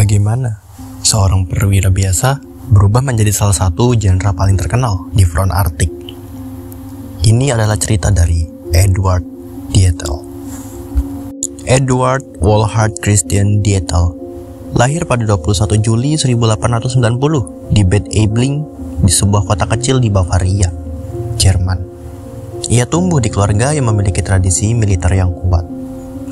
Bagaimana seorang perwira biasa berubah menjadi salah satu jenderal paling terkenal di front Arktik? Ini adalah cerita dari Edward Dietel. Edward Wolhard Christian Dietel lahir pada 21 Juli 1890 di Bad Aibling, di sebuah kota kecil di Bavaria, Jerman. Ia tumbuh di keluarga yang memiliki tradisi militer yang kuat,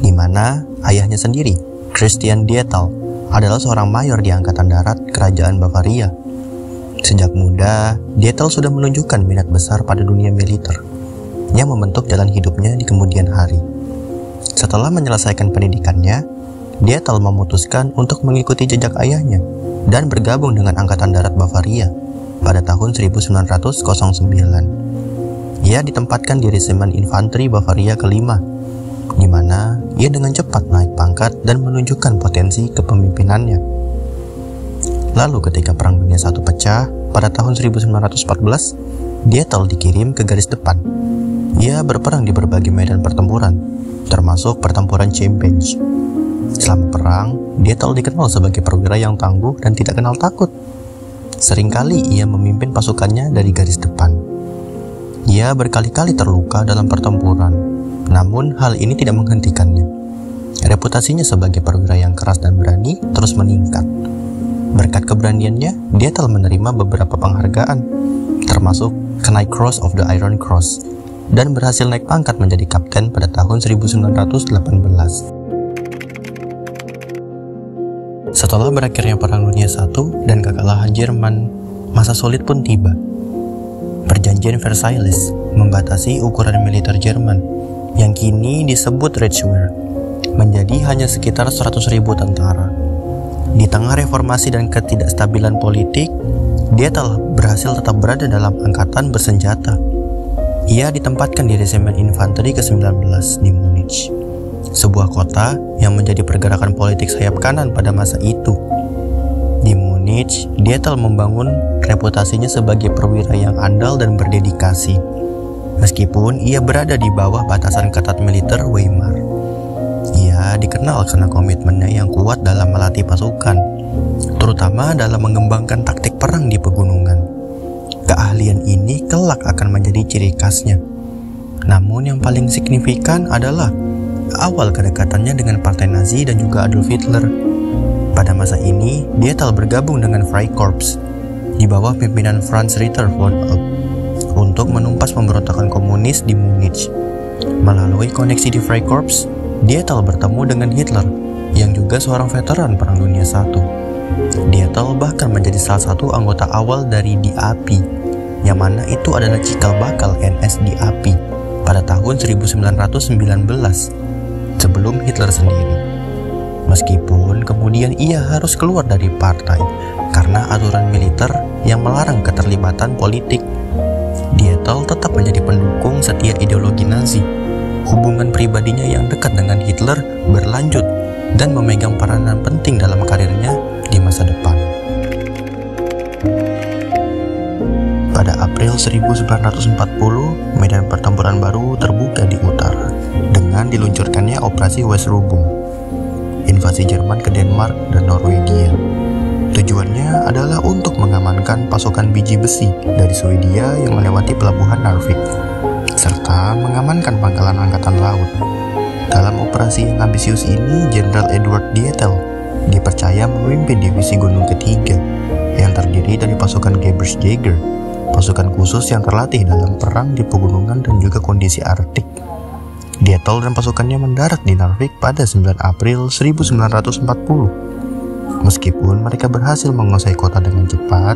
di mana ayahnya sendiri, Christian Dietel, adalah seorang mayor di Angkatan Darat Kerajaan Bavaria. Sejak muda, Dietel sudah menunjukkan minat besar pada dunia militer, yang membentuk jalan hidupnya di kemudian hari. Setelah menyelesaikan pendidikannya, Dietel memutuskan untuk mengikuti jejak ayahnya dan bergabung dengan Angkatan Darat Bavaria pada tahun 1909. Ia ditempatkan di Resimen Infanteri Bavaria kelima, di mana ia dengan cepat naik pangkat dan menunjukkan potensi kepemimpinannya. Lalu ketika Perang Dunia I pecah pada tahun 1914, Dietel dikirim ke garis depan. Ia berperang di berbagai medan pertempuran, termasuk pertempuran Champions. Selama perang, Dietel dikenal sebagai perwira yang tangguh dan tidak kenal takut. Seringkali ia memimpin pasukannya dari garis depan. Ia berkali-kali terluka dalam pertempuran, namun hal ini tidak menghentikannya. Reputasinya sebagai perwira yang keras dan berani terus meningkat. Berkat keberaniannya, Dietel menerima beberapa penghargaan, termasuk Knight Cross of the Iron Cross, dan berhasil naik pangkat menjadi kapten pada tahun 1918. Setelah berakhirnya Perang Dunia I dan kekalahan Jerman, masa sulit pun tiba. Perjanjian Versailles membatasi ukuran militer Jerman, yang kini disebut Reichswehr, menjadi hanya sekitar 100.000 tentara. Di tengah reformasi dan ketidakstabilan politik, Dietel berhasil tetap berada dalam angkatan bersenjata. Ia ditempatkan di Resimen Infanteri ke-19 di Munich, sebuah kota yang menjadi pergerakan politik sayap kanan pada masa itu. Di Munich, Dietel membangun reputasinya sebagai perwira yang andal dan berdedikasi, meskipun ia berada di bawah batasan ketat militer Weimar. Ia dikenal karena komitmennya yang kuat dalam melatih pasukan, terutama dalam mengembangkan taktik perang di pegunungan. Keahlian ini kelak akan menjadi ciri khasnya. Namun yang paling signifikan adalah awal kedekatannya dengan Partai Nazi dan juga Adolf Hitler. Pada masa ini, Dietel bergabung dengan Freikorps di bawah pimpinan Franz Ritter von Elb untuk menumpas pemberontakan komunis di Munich. Melalui koneksi di Freikorps, Dietel bertemu dengan Hitler, yang juga seorang veteran Perang Dunia I. Dietel bahkan menjadi salah satu anggota awal dari DAP, yang mana itu adalah cikal bakal NSDAP pada tahun 1919, sebelum Hitler sendiri. Meskipun kemudian ia harus keluar dari partai karena aturan militer yang melarang keterlibatan politik, Dietel tetap menjadi pendukung setia ideologi Nazi. Hubungan pribadinya yang dekat dengan Hitler berlanjut dan memegang peranan penting dalam karirnya di masa depan. Pada April 1940, medan pertempuran baru terbuka di utara dengan diluncurkannya Operasi Weserübung, invasi Jerman ke Denmark dan Norwegia. Tujuannya adalah untuk mengamankan pasukan biji besi dari Swedia yang melewati pelabuhan Narvik, serta mengamankan pangkalan angkatan laut. Dalam operasi yang ambisius ini, Jenderal Edward Dietel dipercaya memimpin divisi Gunung Ketiga yang terdiri dari pasukan Gebirgsjäger, pasukan khusus yang terlatih dalam perang di pegunungan dan juga kondisi Arktik. Dietel dan pasukannya mendarat di Narvik pada 9 April 1940. Meskipun mereka berhasil menguasai kota dengan cepat,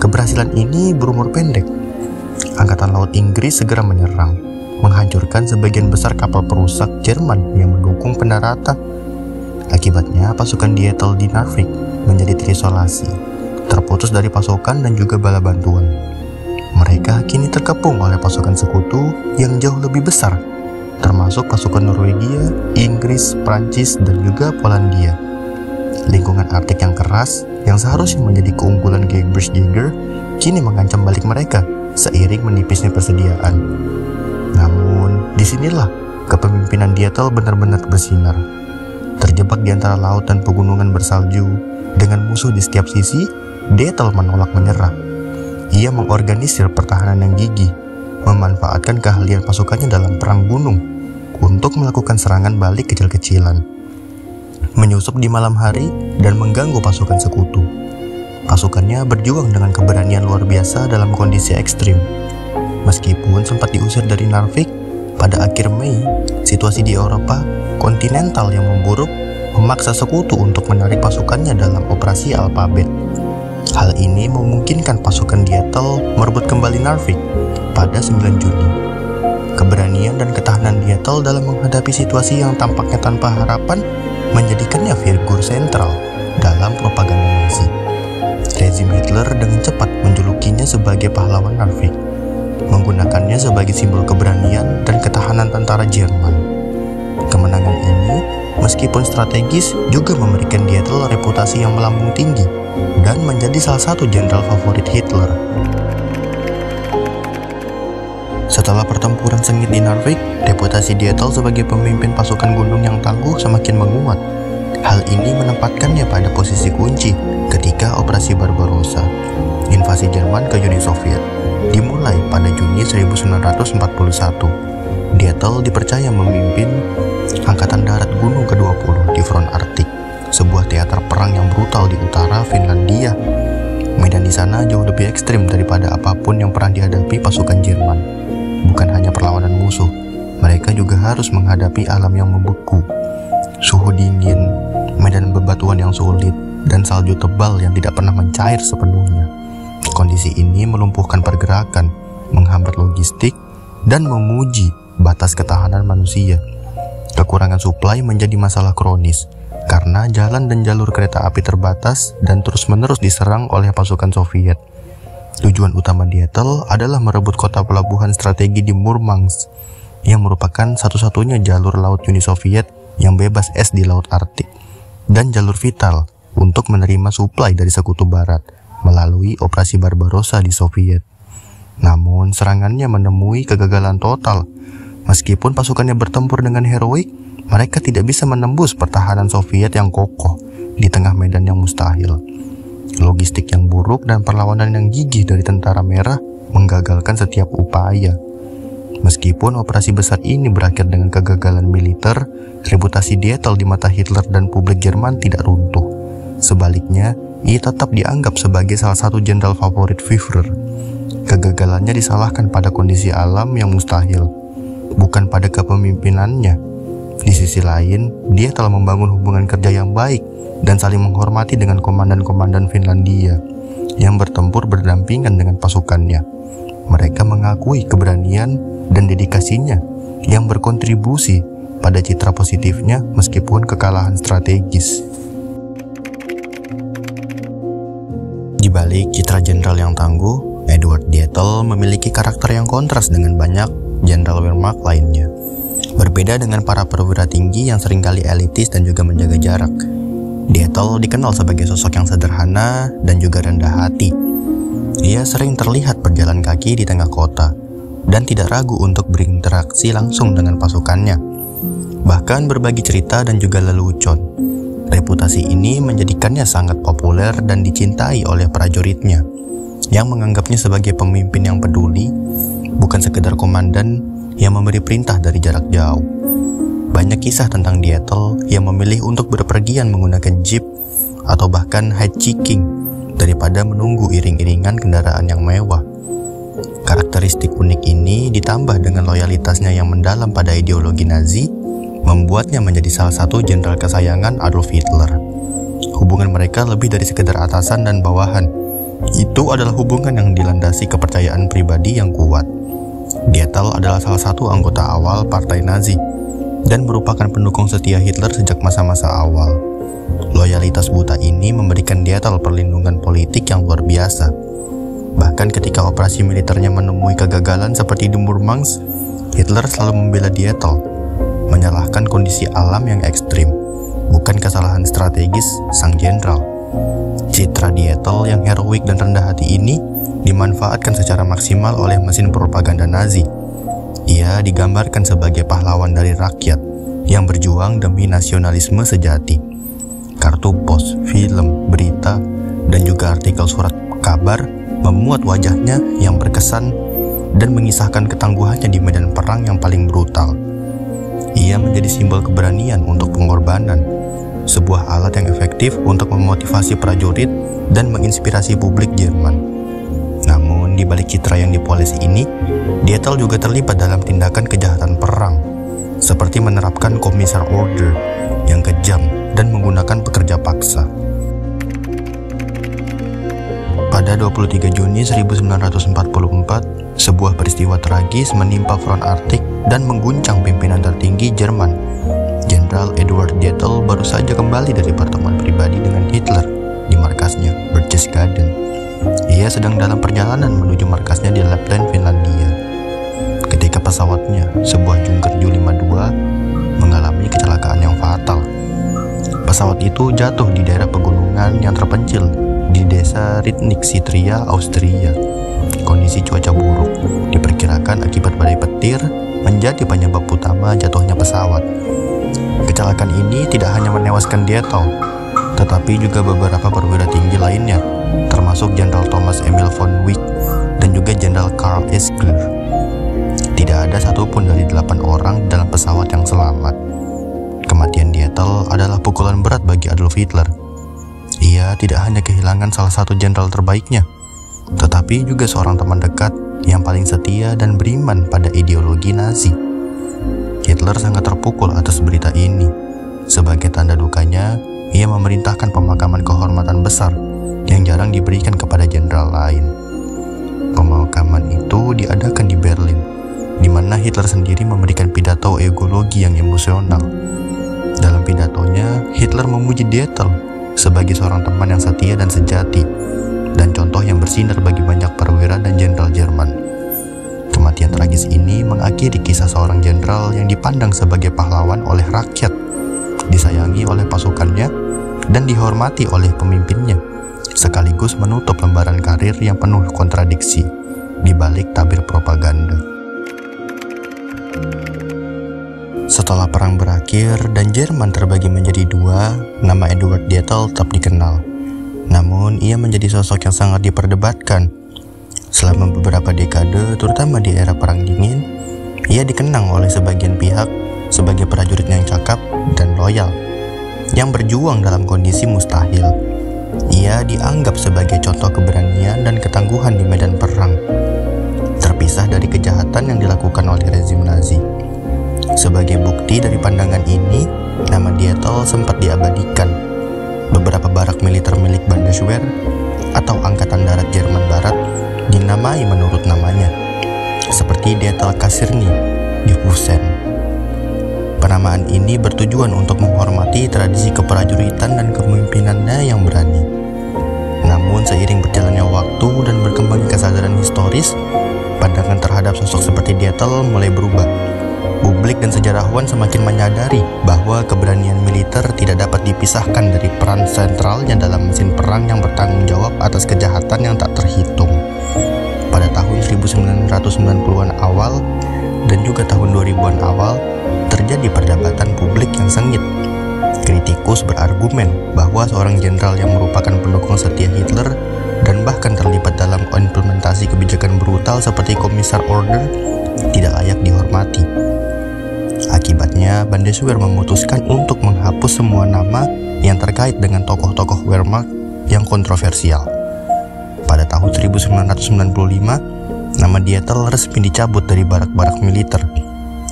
keberhasilan ini berumur pendek. Angkatan Laut Inggris segera menyerang, menghancurkan sebagian besar kapal perusak Jerman yang mendukung pendaratan. Akibatnya, pasukan Dietel di Narvik menjadi terisolasi, terputus dari pasukan dan juga bala bantuan. Mereka kini terkepung oleh pasukan sekutu yang jauh lebih besar, termasuk pasukan Norwegia, Inggris, Prancis, dan juga Polandia. Lingkungan Arktik yang keras, yang seharusnya menjadi keunggulan Gebirgsjäger, kini mengancam balik mereka seiring menipisnya persediaan. Namun, disinilah kepemimpinan Dietel benar-benar bersinar. Terjebak di antara laut dan pegunungan bersalju, Dengan musuh di setiap sisi, Dietel menolak menyerah. Ia mengorganisir pertahanan yang gigih, memanfaatkan keahlian pasukannya dalam perang gunung untuk melakukan serangan balik kecil-kecilan, menyusup di malam hari dan mengganggu pasukan sekutu. Pasukannya berjuang dengan keberanian luar biasa dalam kondisi ekstrim. Meskipun sempat diusir dari Narvik, pada akhir Mei, situasi di Eropa kontinental yang memburuk memaksa sekutu untuk menarik pasukannya dalam operasi Alphabet. Hal ini memungkinkan pasukan Dietel merebut kembali Narvik pada 9 Juni. Keberanian dan ketahanan Dietel dalam menghadapi situasi yang tampaknya tanpa harapan menjadikannya figur sentral dalam propaganda Nazi. Rezim Hitler dengan cepat menjulukinya sebagai pahlawan Narvik, menggunakannya sebagai simbol keberanian dan ketahanan tentara Jerman. Kemenangan ini, meskipun strategis, juga memberikan Dietel reputasi yang melambung tinggi dan menjadi salah satu jenderal favorit Hitler. Setelah pertempuran sengit di Narvik, reputasi Dietel sebagai pemimpin pasukan gunung yang tangguh semakin menguat. Hal ini menempatkannya pada posisi kunci ketika Operasi Barbarossa, invasi Jerman ke Uni Soviet, dimulai pada Juni 1941. Dietel dipercaya memimpin Angkatan Darat Gunung ke-20 di front Arktik, sebuah teater perang yang brutal di utara Finlandia. Medan di sana jauh lebih ekstrim daripada apapun yang pernah dihadapi pasukan Jerman. Bukan hanya perlawanan musuh, mereka juga harus menghadapi alam yang membeku, suhu dingin, medan bebatuan yang sulit, dan salju tebal yang tidak pernah mencair sepenuhnya. Kondisi ini melumpuhkan pergerakan, menghambat logistik, dan menguji batas ketahanan manusia. Kekurangan suplai menjadi masalah kronis, karena jalan dan jalur kereta api terbatas dan terus-menerus diserang oleh pasukan Soviet. Tujuan utama Dietel adalah merebut kota pelabuhan strategi di Murmansk, yang merupakan satu-satunya jalur laut Uni Soviet yang bebas es di Laut Arktik, dan jalur vital untuk menerima suplai dari Sekutu Barat melalui Operasi Barbarossa di Soviet. Namun, serangannya menemui kegagalan total. Meskipun pasukannya bertempur dengan heroik, mereka tidak bisa menembus pertahanan Soviet yang kokoh di tengah medan yang mustahil. Logistik yang buruk dan perlawanan yang gigih dari tentara merah menggagalkan setiap upaya. Meskipun operasi besar ini berakhir dengan kegagalan militer, reputasi Dietel di mata Hitler dan publik Jerman tidak runtuh. Sebaliknya, ia tetap dianggap sebagai salah satu jenderal favorit Führer. Kegagalannya disalahkan pada kondisi alam yang mustahil, bukan pada kepemimpinannya. Di sisi lain, dia telah membangun hubungan kerja yang baik dan saling menghormati dengan komandan-komandan Finlandia yang bertempur berdampingan dengan pasukannya. Mereka mengakui keberanian dan dedikasinya yang berkontribusi pada citra positifnya meskipun kekalahan strategis. Di balik citra jenderal yang tangguh, Edward Dietel memiliki karakter yang kontras dengan banyak jenderal Wehrmacht lainnya. Berbeda dengan para perwira tinggi yang seringkali elitis dan juga menjaga jarak, Dietel dikenal sebagai sosok yang sederhana dan juga rendah hati. Ia sering terlihat berjalan kaki di tengah kota dan tidak ragu untuk berinteraksi langsung dengan pasukannya, bahkan berbagi cerita dan juga lelucon. Reputasi ini menjadikannya sangat populer dan dicintai oleh prajuritnya, yang menganggapnya sebagai pemimpin yang peduli, bukan sekedar komandan yang memberi perintah dari jarak jauh. Banyak kisah tentang Dietel yang memilih untuk berpergian menggunakan jeep atau bahkan hitchhiking daripada menunggu iring-iringan kendaraan yang mewah. Karakteristik unik ini ditambah dengan loyalitasnya yang mendalam pada ideologi Nazi, membuatnya menjadi salah satu jenderal kesayangan Adolf Hitler. Hubungan mereka lebih dari sekedar atasan dan bawahan. Itu adalah hubungan yang dilandasi kepercayaan pribadi yang kuat. Dietel adalah salah satu anggota awal Partai Nazi dan merupakan pendukung setia Hitler sejak masa-masa awal. Loyalitas buta ini memberikan Dietel perlindungan politik yang luar biasa. Bahkan ketika operasi militernya menemui kegagalan seperti di Murmansk, Hitler selalu membela Dietel, menyalahkan kondisi alam yang ekstrim, bukan kesalahan strategis sang jenderal. Citra Dietel yang heroik dan rendah hati ini dimanfaatkan secara maksimal oleh mesin propaganda Nazi. Ia digambarkan sebagai pahlawan dari rakyat yang berjuang demi nasionalisme sejati. kartu pos, film, berita, dan juga artikel surat kabar memuat wajahnya yang berkesan dan mengisahkan ketangguhannya di medan perang yang paling brutal. Ia menjadi simbol keberanian untuk pengorbanan, sebuah alat yang efektif untuk memotivasi prajurit dan menginspirasi publik Jerman. Namun, di balik citra yang dipolisi ini, Dietl juga terlibat dalam tindakan kejahatan perang, seperti menerapkan Kommissar Order yang kejam dan menggunakan pekerja paksa. Pada 23 Juni 1944, sebuah peristiwa tragis menimpa front Arktik dan mengguncang pimpinan tertinggi Jerman. Jenderal Eduard Dietl baru saja kembali dari pertemuan pribadi dengan Hitler di markasnya, Berchtesgaden. Ia sedang dalam perjalanan menuju markasnya di Lapland, Finlandia. Ketika pesawatnya, sebuah Junkers Ju-52, mengalami kecelakaan yang fatal. Pesawat itu jatuh di daerah pegunungan yang terpencil di desa Ritnik, Sitria, Austria. Kondisi cuaca buruk diperkirakan akibat badai petir menjadi penyebab utama jatuhnya pesawat. Kecelakaan ini tidak hanya menewaskan Dietl, tetapi juga beberapa perwira tinggi lainnya, termasuk Jenderal Thomas Emil von Wick dan juga Jenderal Karl Esgler. Tidak ada satupun dari 8 orang dalam pesawat yang selamat. Kematian Dietl adalah pukulan berat bagi Adolf Hitler. Ia tidak hanya kehilangan salah satu jenderal terbaiknya, tetapi juga seorang teman dekat yang paling setia dan beriman pada ideologi Nazi. Hitler sangat terpukul atas berita ini. Sebagai tanda dukanya, ia memerintahkan pemakaman kehormatan besar yang jarang diberikan kepada jenderal lain. Pemakaman itu diadakan di Berlin, di mana Hitler sendiri memberikan pidato eulogi yang emosional. Dalam pidatonya, Hitler memuji Dietl sebagai seorang teman yang setia dan sejati, dan contoh yang bersinar bagi banyak perwira dan jenderal Jerman. Kematian tragis ini mengakhiri kisah seorang jenderal yang dipandang sebagai pahlawan oleh rakyat, disayangi oleh pasukannya, dan dihormati oleh pemimpinnya, sekaligus menutup lembaran karir yang penuh kontradiksi di balik tabir propaganda. Setelah perang berakhir dan Jerman terbagi menjadi dua, nama Eduard Dietl tetap dikenal. Namun, ia menjadi sosok yang sangat diperdebatkan. Selama beberapa dekade, terutama di era Perang Dingin, ia dikenang oleh sebagian pihak sebagai prajurit yang cakap dan loyal, yang berjuang dalam kondisi mustahil. Ia dianggap sebagai contoh keberanian dan ketangguhan di medan perang, terpisah dari kejahatan yang dilakukan oleh rezim Nazi. Sebagai bukti dari pandangan ini, nama Dietl sempat diabadikan. Beberapa barak militer milik Bundeswehr atau Angkatan Darat Jerman Barat dinamai menurut namanya, seperti Dietl Kaserne di Fusen. Penamaan ini bertujuan untuk menghormati tradisi keprajuritan dan kepemimpinannya yang berani. Namun seiring berjalannya waktu dan berkembangnya kesadaran historis, pandangan terhadap sosok seperti Dietl mulai berubah. Publik dan sejarawan semakin menyadari bahwa keberanian militer tidak dapat dipisahkan dari peran sentralnya dalam mesin perang yang bertanggung jawab atas kejahatan yang tak terhitung. Pada tahun 1990-an awal dan juga tahun 2000-an awal, terjadi perdebatan publik yang sengit. Kritikus berargumen bahwa seorang jenderal yang merupakan pendukung setia Hitler dan bahkan terlibat dalam implementasi kebijakan brutal seperti Kommissar Order tidak layak dihormati. Akibatnya, Bundeswehr memutuskan untuk menghapus semua nama yang terkait dengan tokoh-tokoh Wehrmacht yang kontroversial. Pada tahun 1995, nama Dietl resmi dicabut dari barak-barak militer.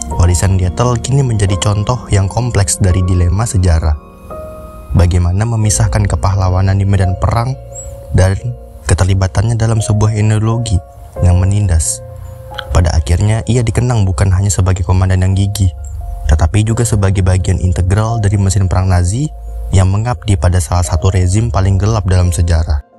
Warisan Dietl kini menjadi contoh yang kompleks dari dilema sejarah. Bagaimana memisahkan kepahlawanan di medan perang dan keterlibatannya dalam sebuah ideologi yang menindas. Pada akhirnya, ia dikenang bukan hanya sebagai komandan yang gigih, tetapi juga sebagai bagian integral dari mesin perang Nazi yang mengabdi pada salah satu rezim paling gelap dalam sejarah.